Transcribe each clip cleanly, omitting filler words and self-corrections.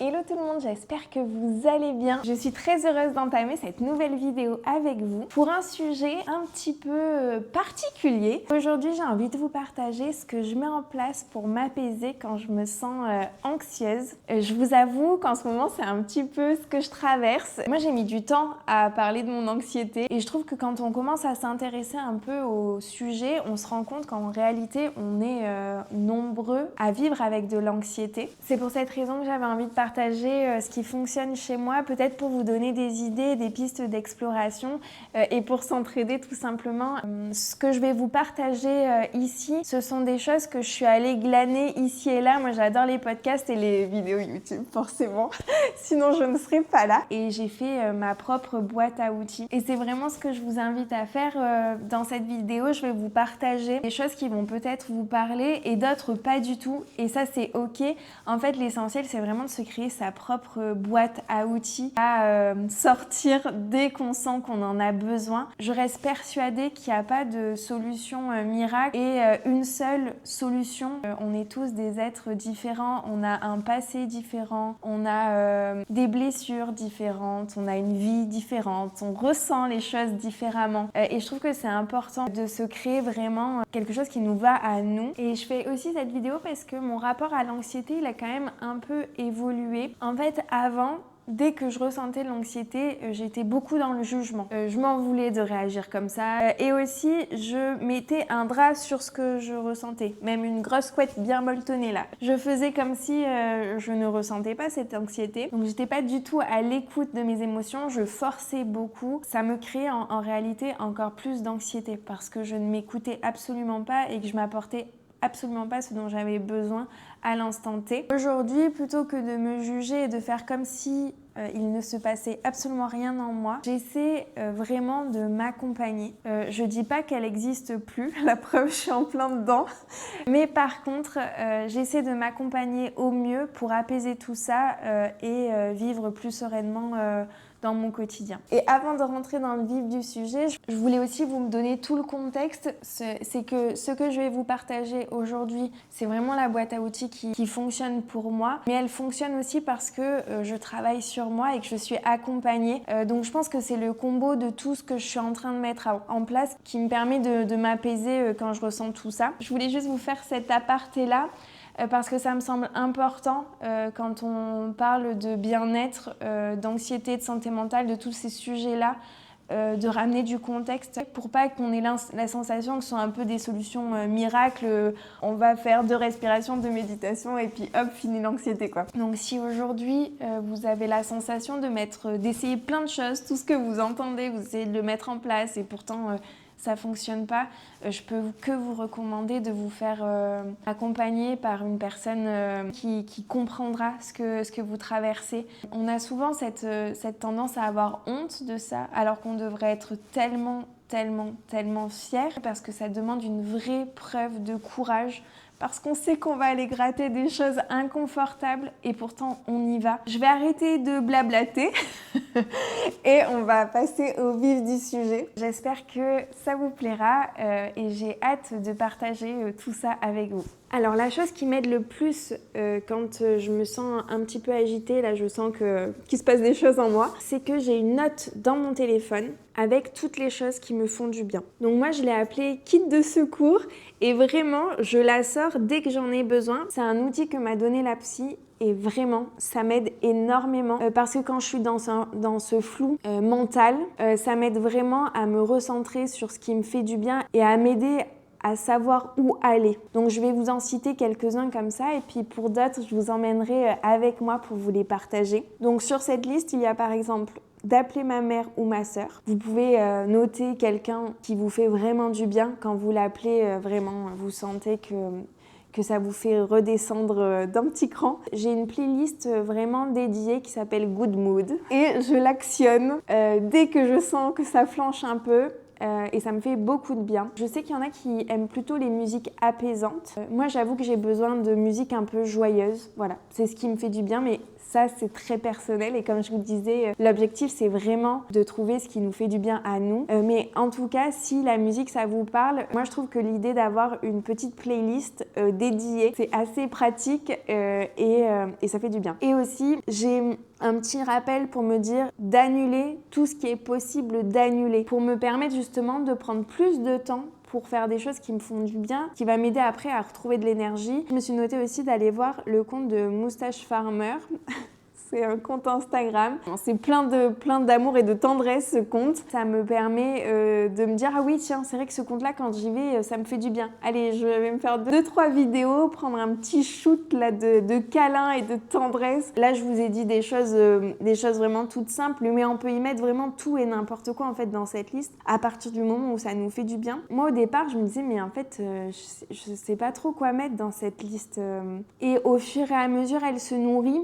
Hello tout le monde, j'espère que vous allez bien. Je suis très heureuse d'entamer cette nouvelle vidéo avec vous pour un sujet un petit peu particulier. Aujourd'hui, j'ai envie de vous partager ce que je mets en place pour m'apaiser quand je me sens anxieuse. Je vous avoue qu'en ce moment, c'est un petit peu ce que je traverse. Moi, j'ai mis du temps à parler de mon anxiété et je trouve que quand on commence à s'intéresser un peu au sujet, on se rend compte qu'en réalité, on est nombreux à vivre avec de l'anxiété. C'est pour cette raison que j'avais envie de partager ce qui fonctionne chez moi, peut-être pour vous donner des idées, des pistes d'exploration et pour s'entraider tout simplement. Ce que je vais vous partager ici, ce sont des choses que je suis allée glaner ici et là. Moi, j'adore les podcasts et les vidéos YouTube, forcément. Sinon, je ne serais pas là. Et j'ai fait ma propre boîte à outils. Et c'est vraiment ce que je vous invite à faire dans cette vidéo. Je vais vous partager des choses qui vont peut-être vous parler et d'autres pas du tout. Et ça, c'est OK. En fait, l'essentiel, c'est vraiment de se créer sa propre boîte à outils à sortir dès qu'on sent qu'on en a besoin. Je reste persuadée qu'il n'y a pas de solution miracle et une seule solution. On est tous des êtres différents, on a un passé différent, on a des blessures différentes, on a une vie différente, on ressent les choses différemment. Et je trouve que c'est important de se créer vraiment quelque chose qui nous va à nous. Et je fais aussi cette vidéo parce que mon rapport à l'anxiété, il a quand même un peu évolué. En fait, avant, dès que je ressentais de l'anxiété, j'étais beaucoup dans le jugement. Je m'en voulais de réagir comme ça. Et aussi, je mettais un drap sur ce que je ressentais. Même une grosse couette bien molletonnée là. Je faisais comme si je ne ressentais pas cette anxiété. Donc, j'étais pas du tout à l'écoute de mes émotions. Je forçais beaucoup. Ça me créait en réalité encore plus d'anxiété parce que je ne m'écoutais absolument pas et que je m'apportais absolument pas ce dont j'avais besoin à l'instant T. Aujourd'hui, plutôt que de me juger et de faire comme si il ne se passait absolument rien en moi, j'essaie vraiment de m'accompagner. Je dis pas qu'elle n'existe plus, la preuve, je suis en plein dedans. Mais par contre, j'essaie de m'accompagner au mieux pour apaiser tout ça et vivre plus sereinement dans mon quotidien. Et avant de rentrer dans le vif du sujet, je voulais aussi vous donner tout le contexte. C'est que ce que je vais vous partager aujourd'hui, c'est vraiment la boîte à outils qui fonctionne pour moi. Mais elle fonctionne aussi parce que je travaille sur moi et que je suis accompagnée. Donc je pense que c'est le combo de tout ce que je suis en train de mettre en place qui me permet de m'apaiser quand je ressens tout ça. Je voulais juste vous faire cet aparté-là parce que ça me semble important quand on parle de bien-être, d'anxiété, de santé mentale, de tous ces sujets-là, de ramener du contexte pour pas qu'on ait la sensation que ce sont un peu des solutions miracles. On va faire 2 respirations, 2 méditations et puis hop, fini l'anxiété quoi. Donc si aujourd'hui vous avez la sensation d'essayer plein de choses, tout ce que vous entendez, vous essayez de le mettre en place et pourtant ça fonctionne pas, je peux que vous recommander de vous faire accompagner par une personne qui comprendra ce que vous traversez. On a souvent cette tendance à avoir honte de ça, alors qu'on devrait être tellement fier parce que ça demande une vraie preuve de courage. Parce qu'on sait qu'on va aller gratter des choses inconfortables et pourtant on y va. Je vais arrêter de blablater et on va passer au vif du sujet. J'espère que ça vous plaira et j'ai hâte de partager tout ça avec vous. Alors la chose qui m'aide le plus quand je me sens un petit peu agitée, là je sens qu'il se passe des choses en moi, c'est que j'ai une note dans mon téléphone avec toutes les choses qui me font du bien. Donc moi je l'ai appelée kit de secours et vraiment je la sors dès que j'en ai besoin. C'est un outil que m'a donné la psy et vraiment ça m'aide énormément parce que quand je suis dans ce flou mental, ça m'aide vraiment à me recentrer sur ce qui me fait du bien et à m'aider à savoir où aller. Donc je vais vous en citer quelques-uns comme ça et puis pour d'autres je vous emmènerai avec moi pour vous les partager. Donc sur cette liste il y a par exemple d'appeler ma mère ou ma sœur. Vous pouvez noter quelqu'un qui vous fait vraiment du bien. Quand vous l'appelez vraiment vous sentez que ça vous fait redescendre d'un petit cran. J'ai une playlist vraiment dédiée qui s'appelle Good Mood et je l'actionne dès que je sens que ça flanche un peu. Et ça me fait beaucoup de bien. Je sais qu'il y en a qui aiment plutôt les musiques apaisantes. Moi, j'avoue que j'ai besoin de musique un peu joyeuse. Voilà, c'est ce qui me fait du bien, mais Ça, c'est très personnel et comme je vous disais, l'objectif, c'est vraiment de trouver ce qui nous fait du bien à nous. Mais en tout cas, si la musique, ça vous parle, moi, je trouve que l'idée d'avoir une petite playlist dédiée, c'est assez pratique et ça fait du bien. Et aussi, j'ai un petit rappel pour me dire d'annuler tout ce qui est possible d'annuler, pour me permettre justement de prendre plus de temps pour faire des choses qui me font du bien, qui va m'aider après à retrouver de l'énergie. Je me suis noté aussi d'aller voir le compte de Moustache Farmer. C'est un compte Instagram. C'est plein d'amour et de tendresse, ce compte. Ça me permet de me dire, ah oui, tiens, c'est vrai que ce compte-là, quand j'y vais, ça me fait du bien. Allez, je vais me faire 2-3 vidéos, prendre un petit shoot là, de câlin et de tendresse. Là, je vous ai dit des choses vraiment toutes simples, mais on peut y mettre vraiment tout et n'importe quoi en fait dans cette liste, à partir du moment où ça nous fait du bien. Moi, au départ, je me disais, mais en fait, je sais pas trop quoi mettre dans cette liste. Et au fur et à mesure, elle se nourrit.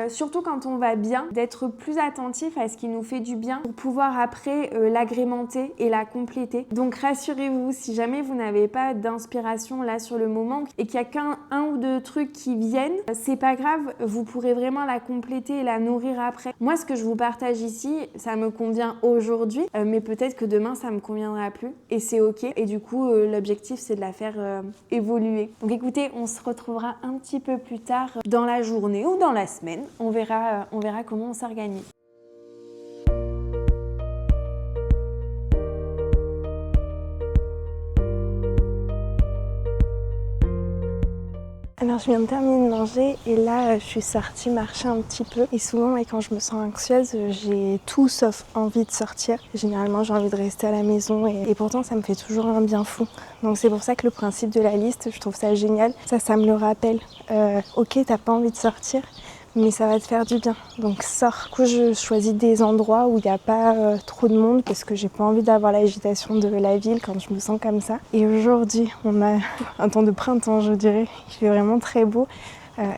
Surtout quand on va bien, d'être plus attentif à ce qui nous fait du bien pour pouvoir après l'agrémenter et la compléter. Donc rassurez-vous, si jamais vous n'avez pas d'inspiration là sur le moment et qu'il n'y a qu'un ou deux trucs qui viennent, c'est pas grave, vous pourrez vraiment la compléter et la nourrir après. Moi, ce que je vous partage ici, ça me convient aujourd'hui, mais peut-être que demain ça me conviendra plus et c'est ok. Et du coup, l'objectif c'est de la faire évoluer. Donc écoutez, on se retrouvera un petit peu plus tard dans la journée ou dans la semaine. On verra comment on s'organise. Alors je viens de terminer de manger et là je suis sortie marcher un petit peu et souvent quand je me sens anxieuse j'ai tout sauf envie de sortir. Généralement j'ai envie de rester à la maison et pourtant ça me fait toujours un bien fou. Donc c'est pour ça que le principe de la liste, je trouve ça génial. Ça me le rappelle. Ok, t'as pas envie de sortir, mais ça va te faire du bien. Donc sors. Du coup, je choisis des endroits où il n'y a pas trop de monde parce que j'ai pas envie d'avoir l'agitation de la ville quand je me sens comme ça. Et aujourd'hui, on a un temps de printemps, je dirais. Il fait vraiment très beau.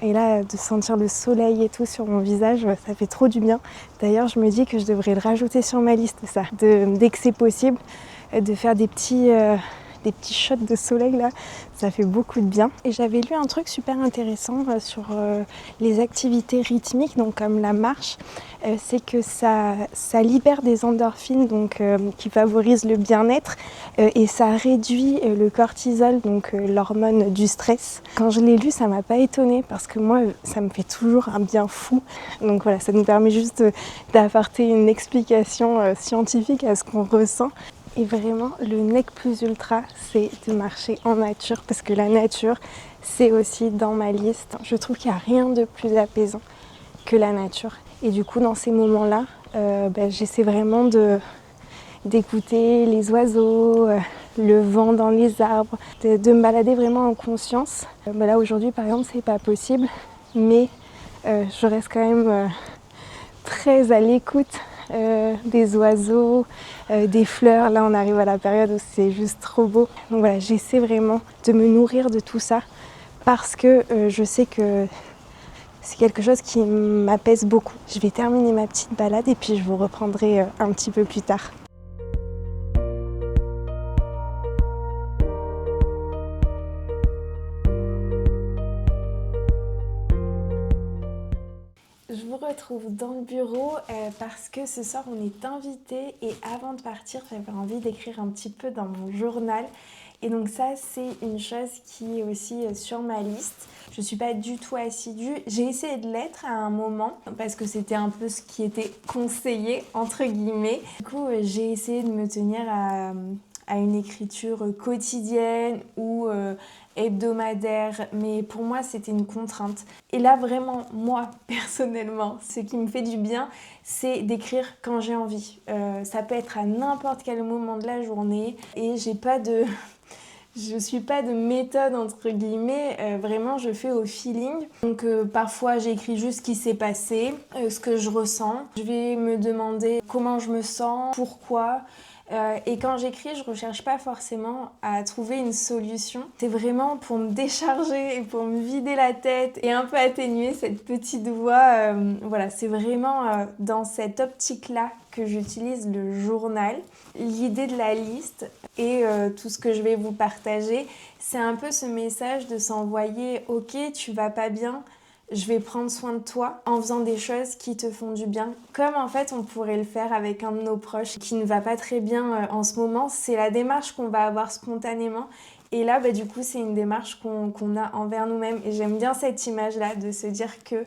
Et là, de sentir le soleil et tout sur mon visage, ça fait trop du bien. D'ailleurs, je me dis que je devrais le rajouter sur ma liste, ça. Dès que c'est possible, de faire des petits shots de soleil là, ça fait beaucoup de bien. Et j'avais lu un truc super intéressant sur les activités rythmiques, donc comme la marche, c'est que ça libère des endorphines donc, qui favorisent le bien-être et ça réduit le cortisol, donc l'hormone du stress. Quand je l'ai lu, ça m'a pas étonnée parce que moi, ça me fait toujours un bien fou. Donc voilà, ça nous permet juste d'apporter une explication scientifique à ce qu'on ressent. Et vraiment, le nec plus ultra, c'est de marcher en nature parce que la nature, c'est aussi dans ma liste. Je trouve qu'il n'y a rien de plus apaisant que la nature. Et du coup, dans ces moments-là, j'essaie vraiment d'écouter les oiseaux, le vent dans les arbres, de me balader vraiment en conscience. Là, aujourd'hui, par exemple, c'est pas possible, mais je reste quand même très à l'écoute des oiseaux, des fleurs. Là on arrive à la période où c'est juste trop beau. Donc voilà, j'essaie vraiment de me nourrir de tout ça parce que je sais que c'est quelque chose qui m'apaise beaucoup. Je vais terminer ma petite balade et puis je vous reprendrai un petit peu plus tard. Je vous retrouve dans le bureau parce que ce soir on est invité et avant de partir j'avais envie d'écrire un petit peu dans mon journal et donc ça c'est une chose qui est aussi sur ma liste. Je suis pas du tout assidue, j'ai essayé de l'être à un moment parce que c'était un peu ce qui était conseillé entre guillemets. Du coup j'ai essayé de me tenir à une écriture quotidienne ou hebdomadaire, mais pour moi c'était une contrainte. Et là vraiment, moi personnellement, ce qui me fait du bien, c'est d'écrire quand j'ai envie. Ça peut être à n'importe quel moment de la journée et je suis pas de méthode entre guillemets, vraiment je fais au feeling. Donc parfois j'écris juste ce qui s'est passé, ce que je ressens. Je vais me demander comment je me sens, pourquoi. Et quand j'écris, je recherche pas forcément à trouver une solution. C'est vraiment pour me décharger et pour me vider la tête et un peu atténuer cette petite voix. Voilà, c'est vraiment dans cette optique-là que j'utilise le journal. L'idée de la liste et tout ce que je vais vous partager, c'est un peu ce message de s'envoyer « Ok, tu vas pas bien ». je vais prendre soin de toi en faisant des choses qui te font du bien. Comme en fait on pourrait le faire avec un de nos proches qui ne va pas très bien en ce moment, c'est la démarche qu'on va avoir spontanément. Et là, du coup, c'est une démarche qu'on a envers nous-mêmes. Et j'aime bien cette image-là de se dire que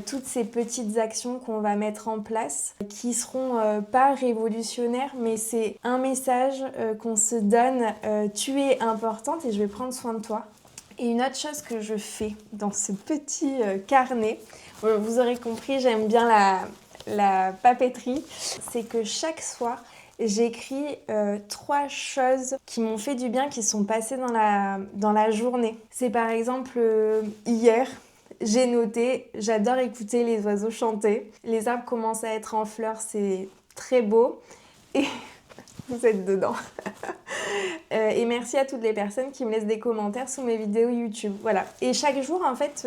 toutes ces petites actions qu'on va mettre en place, qui seront pas révolutionnaires, mais c'est un message qu'on se donne, tu es importante et je vais prendre soin de toi. Et une autre chose que je fais dans ce petit carnet, vous aurez compris, j'aime bien la papeterie, c'est que chaque soir, j'écris 3 choses qui m'ont fait du bien, qui sont passées dans la journée. C'est par exemple hier, j'ai noté, j'adore écouter les oiseaux chanter. Les arbres commencent à être en fleurs, c'est très beau. Et vous êtes dedans. Et merci à toutes les personnes qui me laissent des commentaires sous mes vidéos YouTube. Voilà. Et chaque jour, en fait,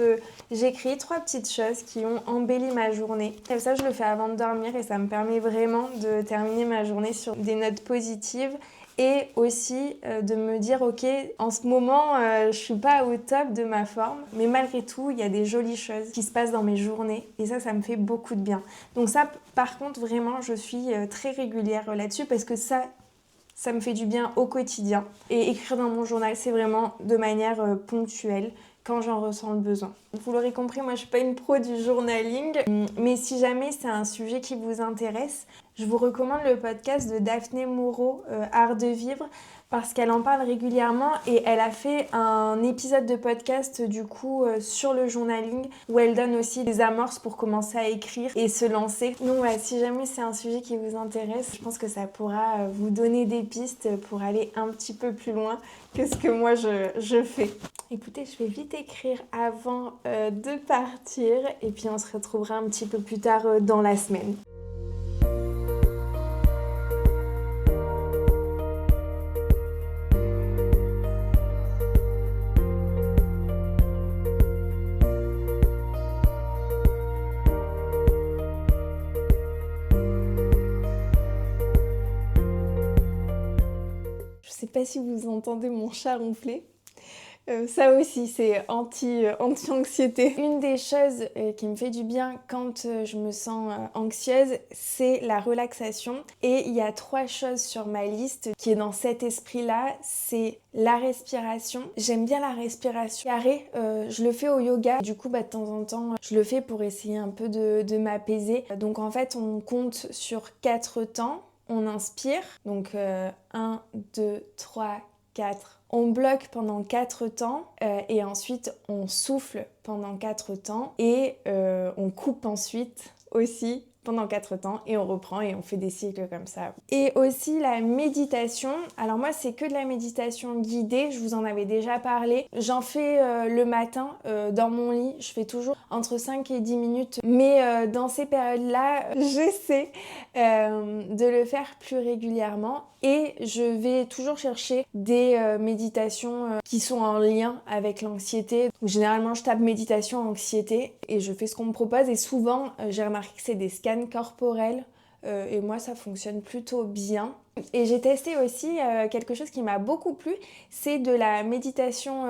j'écris 3 petites choses qui ont embelli ma journée. Et ça, je le fais avant de dormir et ça me permet vraiment de terminer ma journée sur des notes positives. Et aussi de me dire, ok, en ce moment, je suis pas au top de ma forme, mais malgré tout, il y a des jolies choses qui se passent dans mes journées. Et ça me fait beaucoup de bien. Donc ça, par contre, vraiment, je suis très régulière là-dessus parce que ça me fait du bien au quotidien. Et écrire dans mon journal, c'est vraiment de manière ponctuelle, quand j'en ressens le besoin. Vous l'aurez compris, moi je suis pas une pro du journaling, mais si jamais c'est un sujet qui vous intéresse, je vous recommande le podcast de Daphné Moreau, Art de vivre, parce qu'elle en parle régulièrement et elle a fait un épisode de podcast du coup sur le journaling où elle donne aussi des amorces pour commencer à écrire et se lancer. Donc ouais, si jamais c'est un sujet qui vous intéresse, je pense que ça pourra vous donner des pistes pour aller un petit peu plus loin que ce que moi je fais. Écoutez, je vais vite écrire avant de partir et puis on se retrouvera un petit peu plus tard dans la semaine. Je sais pas si vous entendez mon chat ronfler. Ça aussi, c'est anti-anxiété. Une des choses qui me fait du bien quand je me sens anxieuse, c'est la relaxation. Et il y a 3 choses sur ma liste qui est dans cet esprit-là. C'est la respiration. J'aime bien la respiration carrée. Je le fais au yoga. Du coup, de temps en temps, je le fais pour essayer un peu de m'apaiser. Donc en fait, on compte sur 4 temps. On inspire. Donc 1, 2, 3, 4. On bloque pendant 4 temps et ensuite on souffle pendant 4 temps et on coupe ensuite aussi pendant 4 temps et on reprend et on fait des cycles comme ça. Et aussi la méditation. Alors moi c'est que de la méditation guidée, je vous en avais déjà parlé. J'en fais le matin dans mon lit, je fais toujours entre 5 et 10 minutes. Mais dans ces périodes-là, j'essaie de le faire plus régulièrement. Et je vais toujours chercher des méditations qui sont en lien avec l'anxiété. Donc, généralement, je tape méditation anxiété et je fais ce qu'on me propose. Et souvent, j'ai remarqué que c'est des scans corporels. Et moi, ça fonctionne plutôt bien. Et j'ai testé aussi quelque chose qui m'a beaucoup plu. C'est de la méditation,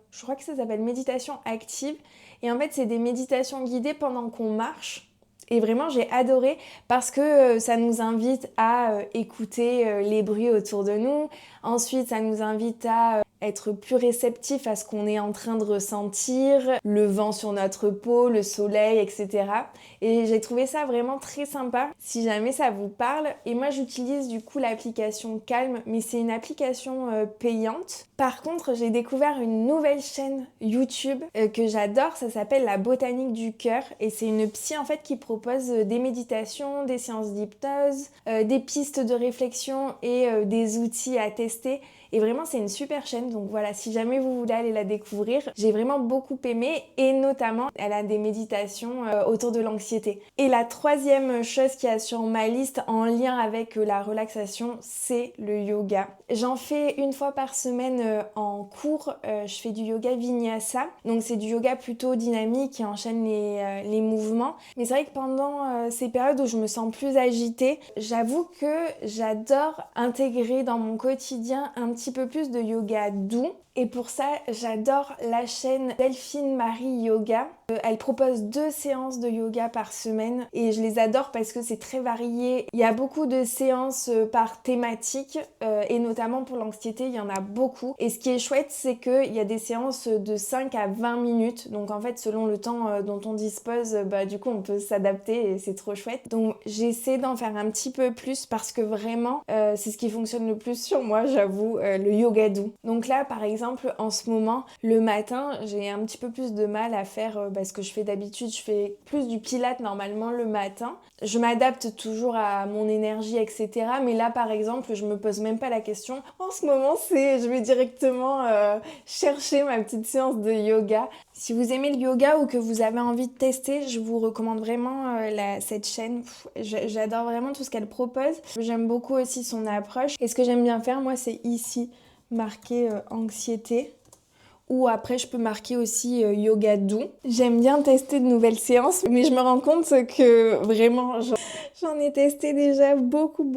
je crois que ça s'appelle méditation active. Et en fait, c'est des méditations guidées pendant qu'on marche. Et vraiment, j'ai adoré parce que ça nous invite à écouter les bruits autour de nous. Ensuite, ça nous invite à être plus réceptif à ce qu'on est en train de ressentir, le vent sur notre peau, le soleil, etc. Et j'ai trouvé ça vraiment très sympa, si jamais ça vous parle. Et moi, j'utilise du coup l'application Calm, mais c'est une application payante. Par contre, j'ai découvert une nouvelle chaîne YouTube que j'adore, ça s'appelle La Botanique du Cœur. Et c'est une psy en fait qui propose des méditations, des séances d'hypnose, des pistes de réflexion et des outils à tester. Et vraiment, c'est une super chaîne. Donc voilà, si jamais vous voulez aller la découvrir, j'ai vraiment beaucoup aimé. Et notamment, elle a des méditations autour de l'anxiété. Et la 3e chose qu'il y a sur ma liste en lien avec la relaxation, c'est le yoga. J'en fais une fois par semaine en cours. Je fais du yoga vinyasa. Donc c'est du yoga plutôt dynamique qui enchaîne les mouvements. Mais c'est vrai que pendant ces périodes où je me sens plus agitée, j'avoue que j'adore intégrer dans mon quotidien un petit peu plus de yoga doux. Et pour ça, j'adore la chaîne Delphine Marie Yoga. Elle propose 2 séances de yoga par semaine et je les adore parce que c'est très varié. Il y a beaucoup de séances par thématique et notamment pour l'anxiété, il y en a beaucoup. Et ce qui est chouette, c'est qu'il y a des séances de 5 à 20 minutes. Donc en fait, selon le temps dont on dispose, du coup, on peut s'adapter et c'est trop chouette. Donc j'essaie d'en faire un petit peu plus parce que vraiment, c'est ce qui fonctionne le plus sur moi, j'avoue, le yoga doux. Donc là, par exemple, en ce moment, le matin, j'ai un petit peu plus de mal à faire ce que je fais d'habitude. Je fais plus du pilates normalement le matin. Je m'adapte toujours à mon énergie, etc. Mais là, par exemple, je me pose même pas la question. En ce moment, je vais directement chercher ma petite séance de yoga. Si vous aimez le yoga ou que vous avez envie de tester, je vous recommande vraiment cette chaîne. J'adore vraiment tout ce qu'elle propose. J'aime beaucoup aussi son approche. Et ce que j'aime bien faire, moi, c'est ici, marquer anxiété. Ou après, je peux marquer aussi yoga doux. J'aime bien tester de nouvelles séances, mais je me rends compte que vraiment, j'en ai testé déjà beaucoup.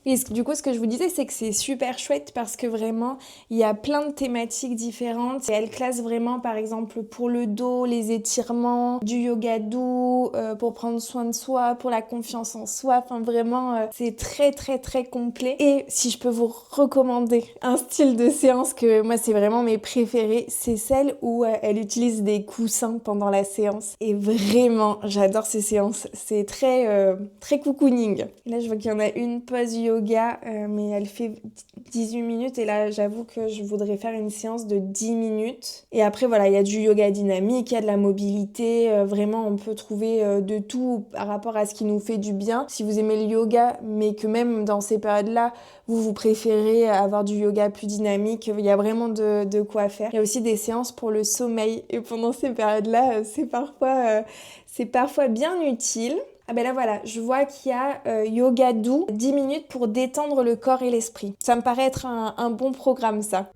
Et du coup, ce que je vous disais, c'est que c'est super chouette parce que vraiment, il y a plein de thématiques différentes. Et elle classe vraiment, par exemple, pour le dos, les étirements, du yoga doux, pour prendre soin de soi, pour la confiance en soi. Enfin, vraiment, c'est très complet. Et si je peux vous recommander un style de séance que moi, c'est vraiment mes préférés, c'est celle où elle utilise des coussins pendant la séance. Et vraiment, j'adore ces séances. C'est très cocooning. Là, je vois qu'il y en a une pause yoga, mais elle fait 18 minutes. Et là, j'avoue que je voudrais faire une séance de 10 minutes. Et après, voilà, il y a du yoga dynamique, il y a de la mobilité. Vraiment, on peut trouver de tout par rapport à ce qui nous fait du bien. Si vous aimez le yoga, mais que même dans ces périodes-là, vous préférez avoir du yoga plus dynamique, il y a vraiment de quoi faire. Il y a aussi des séances pour le sommeil et pendant ces périodes-là, c'est parfois bien utile. Ah ben là voilà, je vois qu'il y a yoga doux, 10 minutes pour détendre le corps et l'esprit. Ça me paraît être un bon programme ça.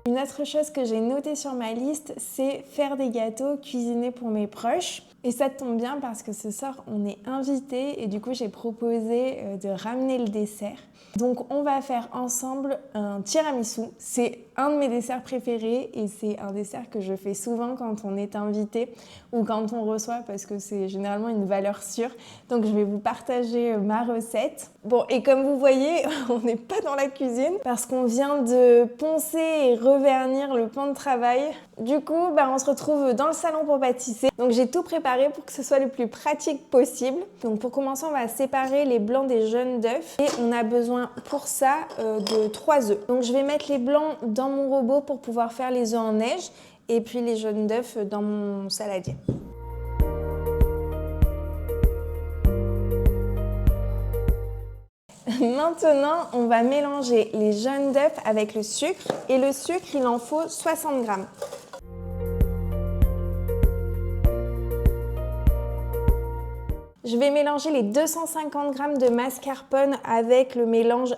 Une autre chose que j'ai notée sur ma liste, c'est faire des gâteaux, cuisiner pour mes proches. Et ça tombe bien parce que ce soir, on est invités et du coup, j'ai proposé de ramener le dessert. Donc, on va faire ensemble un tiramisu. C'est un de mes desserts préférés et c'est un dessert que je fais souvent quand on est invité ou quand on reçoit parce que c'est généralement une valeur sûre. Donc, je vais vous partager ma recette. Bon, et comme vous voyez, on n'est pas dans la cuisine parce qu'on vient de poncer et revernir le plan de travail. Du coup, on se retrouve dans le salon pour pâtisser. Donc, j'ai tout préparé pour que ce soit le plus pratique possible. Donc, pour commencer, on va séparer les blancs des jaunes d'œufs et on a besoin pour ça de 3 œufs. Donc, je vais mettre les blancs dans mon robot pour pouvoir faire les œufs en neige et puis les jaunes d'œufs dans mon saladier. Maintenant, on va mélanger les jaunes d'œufs avec le sucre et le sucre, il en faut 60 grammes. Je vais mélanger les 250 grammes de mascarpone avec le mélange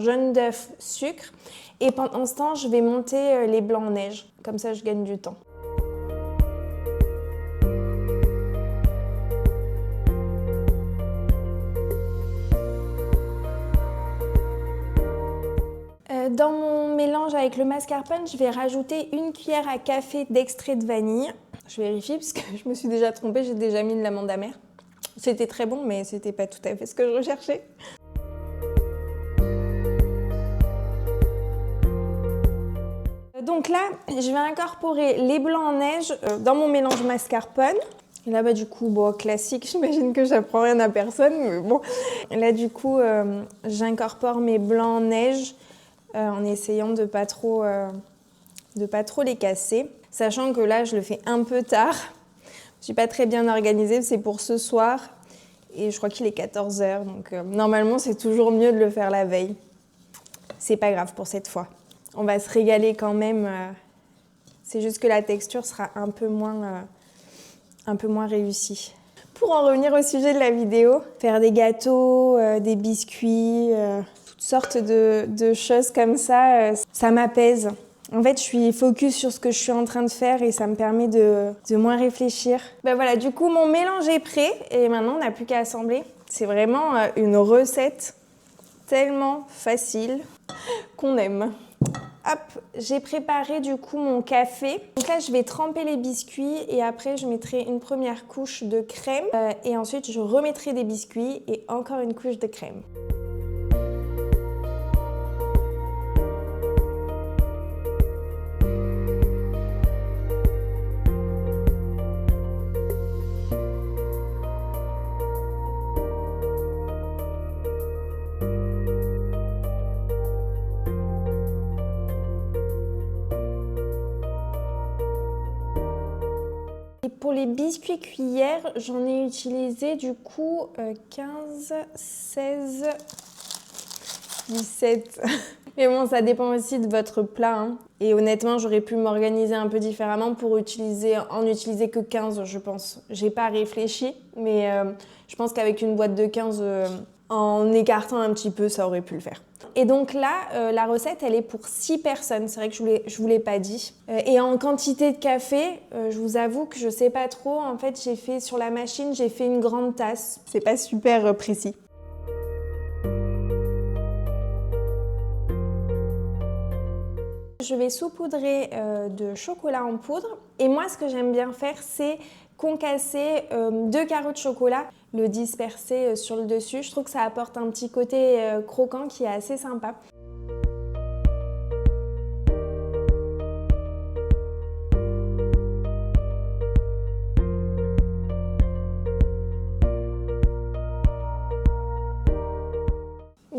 jaune d'œuf, sucre. Et pendant ce temps, je vais monter les blancs en neige. Comme ça, je gagne du temps. Dans mon mélange avec le mascarpone, je vais rajouter 1 cuillère à café d'extrait de vanille. Je vérifie parce que je me suis déjà trompée, j'ai déjà mis de l'amande amère. C'était très bon, mais c'était pas tout à fait ce que je recherchais. Donc là, je vais incorporer les blancs en neige dans mon mélange mascarpone. Et là, du coup, classique, j'imagine que j'apprends rien à personne, mais bon. Là, du coup, j'incorpore mes blancs en neige en essayant de pas trop les casser. Sachant que là, je le fais un peu tard. Je suis pas très bien organisée, c'est pour ce soir. Et je crois qu'il est 14h, donc normalement c'est toujours mieux de le faire la veille. C'est pas grave pour cette fois. On va se régaler quand même. C'est juste que la texture sera un peu moins réussie. Pour en revenir au sujet de la vidéo, faire des gâteaux, des biscuits, toutes sortes de choses comme ça, ça m'apaise. En fait, je suis focus sur ce que je suis en train de faire et ça me permet de moins réfléchir. Ben voilà, du coup, mon mélange est prêt et maintenant, on n'a plus qu'à assembler. C'est vraiment une recette tellement facile qu'on aime. Hop, j'ai préparé du coup mon café. Donc là, je vais tremper les biscuits et après, je mettrai une première couche de crème. Et ensuite, je remettrai des biscuits et encore une couche de crème. Pour les biscuits cuillères, j'en ai utilisé du coup 15, 16, 17. Mais bon, ça dépend aussi de votre plat. Hein. Et honnêtement, j'aurais pu m'organiser un peu différemment pour en utiliser que 15, je pense. J'ai pas réfléchi, mais je pense qu'avec une boîte de 15, en écartant un petit peu, ça aurait pu le faire. Et donc là, la recette, elle est pour 6 personnes. C'est vrai que je vous l'ai pas dit. Et en quantité de café, je vous avoue que je sais pas trop. En fait, j'ai fait sur la machine, j'ai fait une grande tasse. C'est pas super précis. Je vais saupoudrer de chocolat en poudre. Et moi, ce que j'aime bien faire, c'est concasser 2 carreaux de chocolat, le disperser sur le dessus. Je trouve que ça apporte un petit côté croquant qui est assez sympa.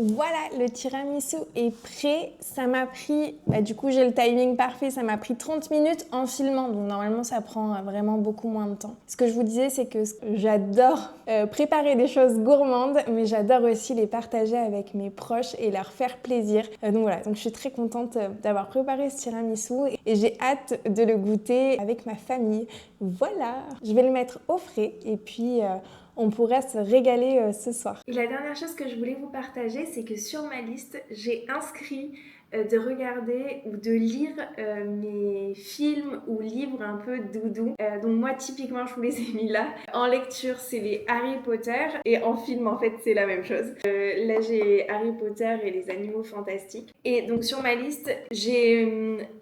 Voilà, le tiramisu est prêt. Ça m'a pris, du coup j'ai le timing parfait, ça m'a pris 30 minutes en filmant. Donc normalement ça prend vraiment beaucoup moins de temps. Ce que je vous disais, c'est que j'adore préparer des choses gourmandes, mais j'adore aussi les partager avec mes proches et leur faire plaisir. Donc voilà, donc je suis très contente d'avoir préparé ce tiramisu et j'ai hâte de le goûter avec ma famille. Voilà, je vais le mettre au frais et puis on pourrait se régaler ce soir. Et la dernière chose que je voulais vous partager, c'est que sur ma liste, j'ai inscrit de regarder ou de lire mes films ou livres un peu doudou. Donc moi, typiquement, je vous les ai mis là. En lecture, c'est les Harry Potter et en film, en fait, c'est la même chose. Là, j'ai Harry Potter et les animaux fantastiques. Et donc sur ma liste, j'ai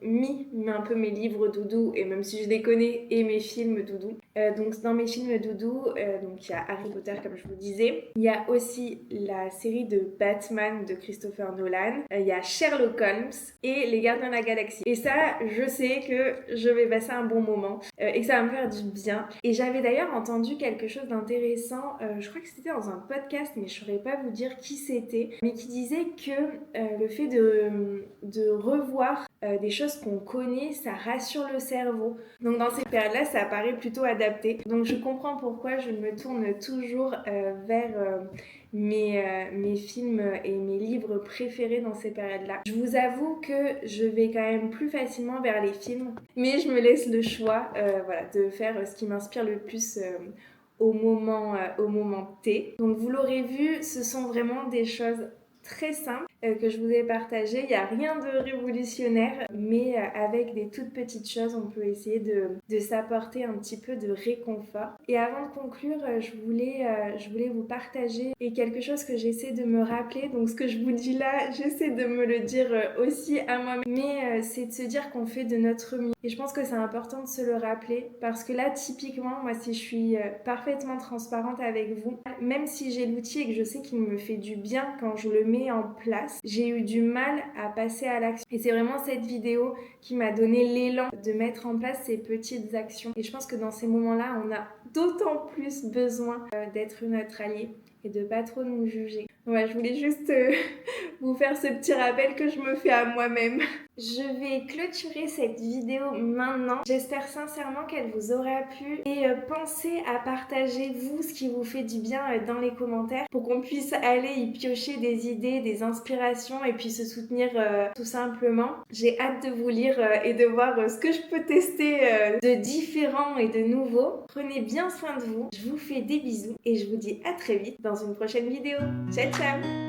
mis un peu mes livres doudou et même si je les connais et mes films doudou. Donc dans mes films doudou, donc il y a Harry Potter comme je vous disais. Il y a aussi la série de Batman de Christopher Nolan. Il y a Sherlock Holmes et Les Gardiens de la Galaxie. Et ça, je sais que je vais passer un bon moment et que ça va me faire du bien. Et j'avais d'ailleurs entendu quelque chose d'intéressant, je crois que c'était dans un podcast, mais je ne saurais pas vous dire qui c'était, mais qui disait que le fait de revoir des choses qu'on connaît, ça rassure le cerveau. Donc dans ces périodes-là, ça paraît plutôt adapté. Donc je comprends pourquoi je me tourne toujours vers mes films et mes livres préférés dans ces périodes-là. Je vous avoue que je vais quand même plus facilement vers les films, mais je me laisse le choix de faire ce qui m'inspire le plus au moment T. Donc vous l'aurez vu, ce sont vraiment des choses très simples que je vous ai partagées. Il n'y a rien de révolutionnaire, mais avec des toutes petites choses, on peut essayer de s'apporter un petit peu de réconfort. Et avant de conclure, je voulais vous partager quelque chose que j'essaie de me rappeler. Donc ce que je vous dis là, j'essaie de me le dire aussi à moi-même. Mais c'est de se dire qu'on fait de notre mieux. Et je pense que c'est important de se le rappeler parce que là, typiquement, moi, si je suis parfaitement transparente avec vous, même si j'ai l'outil et que je sais qu'il me fait du bien quand je le mets en place, j'ai eu du mal à passer à l'action. Et c'est vraiment cette vidéo qui m'a donné l'élan de mettre en place ces petites actions. Et je pense que dans ces moments-là, on a d'autant plus besoin d'être notre allié et de pas trop nous juger. Ouais, je voulais juste vous faire ce petit rappel que je me fais à moi-même. Je vais clôturer cette vidéo maintenant. J'espère sincèrement qu'elle vous aura plu et pensez à partager vous ce qui vous fait du bien dans les commentaires pour qu'on puisse aller y piocher des idées, des inspirations et puis se soutenir tout simplement. J'ai hâte de vous lire et de voir ce que je peux tester de différent et de nouveau. Prenez bien soin de vous. Je vous fais des bisous et je vous dis à très vite dans une prochaine vidéo. Ciao ciao!